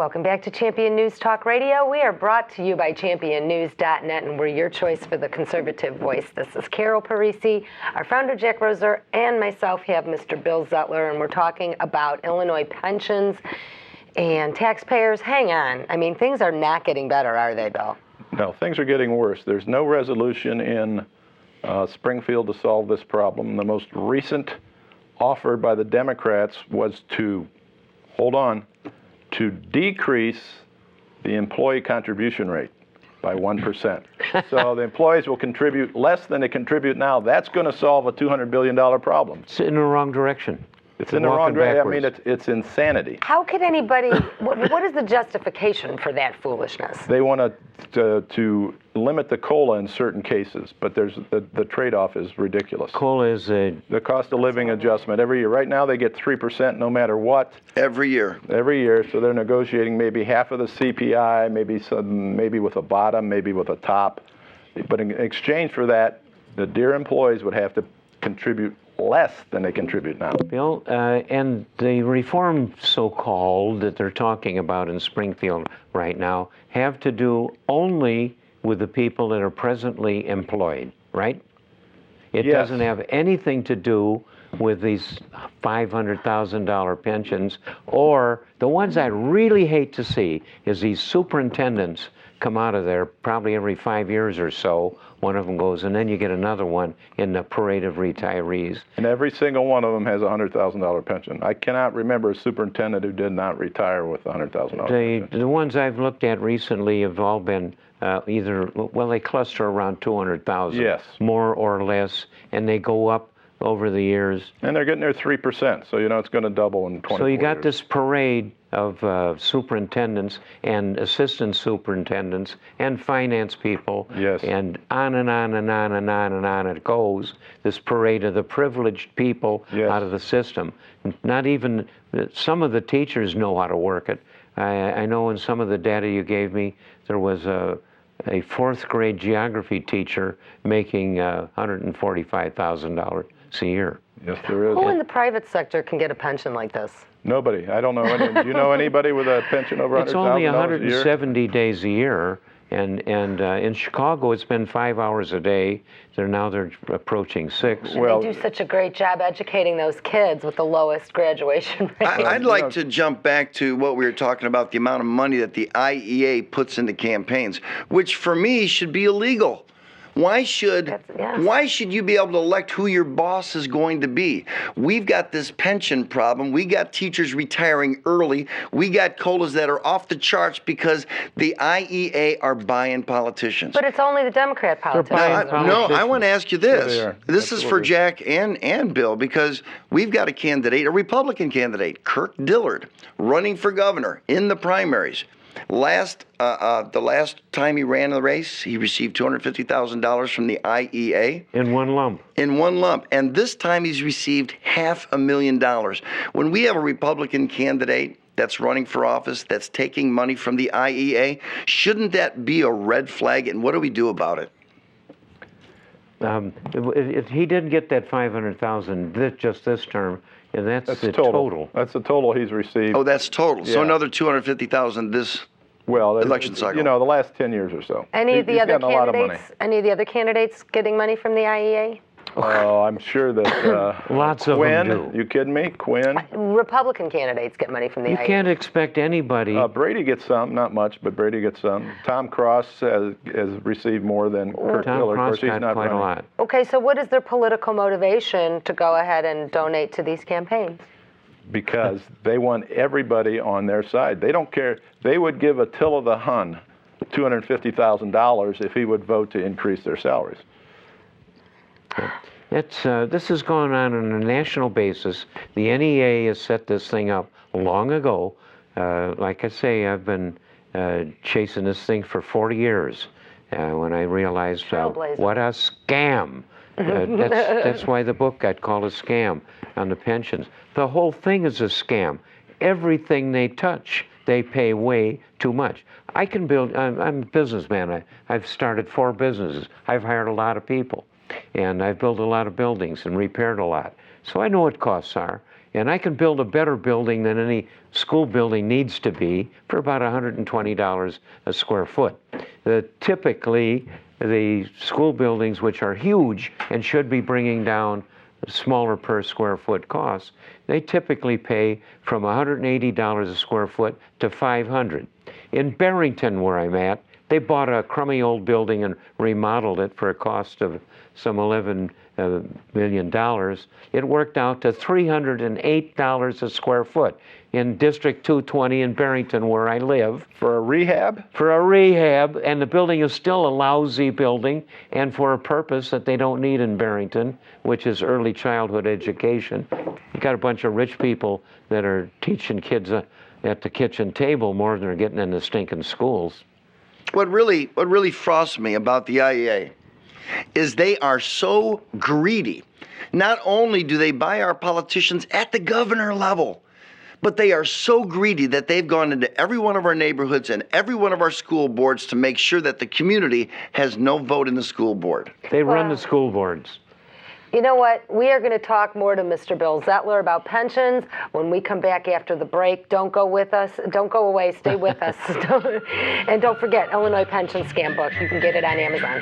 Welcome back to Champion News Talk Radio. We are brought to you by championnews.net, and we're your choice for the conservative voice. This is Carol Parisi, our founder, Jack Roser, and myself have Mr. Bill Zettler, and we're talking about Illinois pensions and taxpayers. Hang on. I mean, things are not getting better, are they, Bill? No, things are getting worse. There's no resolution in Springfield to solve this problem. The most recent offered by the Democrats was to, hold on, to decrease the employee contribution rate by 1%. So the employees will contribute less than they contribute now. That's going to solve a $200 billion problem. It's in the wrong direction. It's in the wrong direction. I mean, it's insanity. How could anybody, what is the justification for that foolishness? They want to limit the COLA in certain cases, but the trade-off is ridiculous. COLA is the cost of living adjustment every year. Right now they get 3% no matter what. Every year. Every year, so they're negotiating maybe half of the CPI, maybe with a bottom, maybe with a top. But in exchange for that, the dear employees would have to contribute less than they contribute now. Bill, and the reform, so-called, that they're talking about in Springfield right now have to do only with the people that are presently employed, right? It Yes. doesn't have anything to do with these $500,000 pensions, or the ones I really hate to see is these superintendents come out of there probably every 5 years or so. One of them goes, and then you get another one in the parade of retirees. And every single one of them has a $100,000 pension. I cannot remember a superintendent who did not retire with a $100,000 pension. The ones I've looked at recently have all been either, well, they cluster around 200,000, Yes. more or less, and they go up over the years. And they're getting their 3%, so you know it's going to double in 24 So you got years. this parade of superintendents and assistant superintendents and finance people, Yes. and on and on and on and on and on it goes, this parade of the privileged people Yes. out of the system. Not even, some of the teachers know how to work it. I know in some of the data you gave me, there was a fourth grade geography teacher making $145,000 a year. Yes, there is. Who in the private sector can get a pension like this? Nobody. I don't know any. Do you know anybody with a pension over $100,000 It's only a year? 170 days a year, and in Chicago it's been 5 hours a day. They're approaching 6. Well, They do such a great job educating those kids with the lowest graduation rate. I'd like to jump back to what we were talking about, the amount of money that the IEA puts into campaigns, which for me should be illegal. Why should you be able to elect who your boss is going to be? We've got this pension problem. We got teachers retiring early. We got COLAs that are off the charts because the IEA are buying politicians. But it's only the Democrat politicians. No, I want to ask you this. Yeah, This is for absolutely. Jack and Bill, because we've got a candidate, a Republican candidate, Kirk Dillard, running for governor in the primaries. The last time he ran the race, he received $250,000 from the IEA. In one lump. In one lump. And this time he's received $500,000. When we have a Republican candidate that's running for office that's taking money from the IEA, shouldn't that be a red flag? And what do we do about it? He didn't get that $500,000 just this term, and that's the total. total. That's the total he's received. Oh, that's total. So Yeah. another $250,000 this election cycle. You know, the last 10 years or so. Any of the He's other gotten a lot of money. candidates? Any of the other candidates getting money from the IEA? Oh, I'm sure that Lots of Quinn, them do. you kidding me? Quinn? Republican candidates get money from the You IEA. can't expect anybody. Brady gets some, not much, but Brady gets some. Tom Cross has received more than Kirk Tom Dillard. Of Cross course, he's got not quite running. a lot. Okay, so what is their political motivation to go ahead and donate to these campaigns? Because they want everybody on their side. They don't care. They would give Attila the Hun $250,000 if he would vote to increase their salaries. This has gone on a national basis. The NEA has set this thing up long ago. Like I say, I've been chasing this thing for 40 years when I realized what a scam. That's why the book got called a scam on the pensions. The whole thing is a scam. Everything they touch, they pay way too much. I can build, I'm a businessman. I've started 4 businesses. I've hired a lot of people. And I've built a lot of buildings and repaired a lot. So I know what costs are. And I can build a better building than any school building needs to be for about $120 a square foot. Typically, the school buildings, which are huge and should be bringing down smaller per square foot costs, they typically pay from $180 a square foot to $500. In Barrington, where I'm at, they bought a crummy old building and remodeled it for a cost of some $11 million. It worked out to $308 a square foot in District 220 in Barrington, where I live. For a rehab? For a rehab, and the building is still a lousy building, and for a purpose that they don't need in Barrington, which is early childhood education. You got a bunch of rich people that are teaching kids at the kitchen table more than they're getting in the stinking schools. What really frosts me about the IEA is they are so greedy. Not only do they buy our politicians at the governor level, but they are so greedy that they've gone into every one of our neighborhoods and every one of our school boards to make sure that the community has no vote in the school board. They run the school boards. You know what? We are going to talk more to Mr. Bill Zettler about pensions when we come back after the break. Don't go with us. Don't go away. Stay with us. And don't forget, Illinois Pension Scam Book. You can get it on Amazon.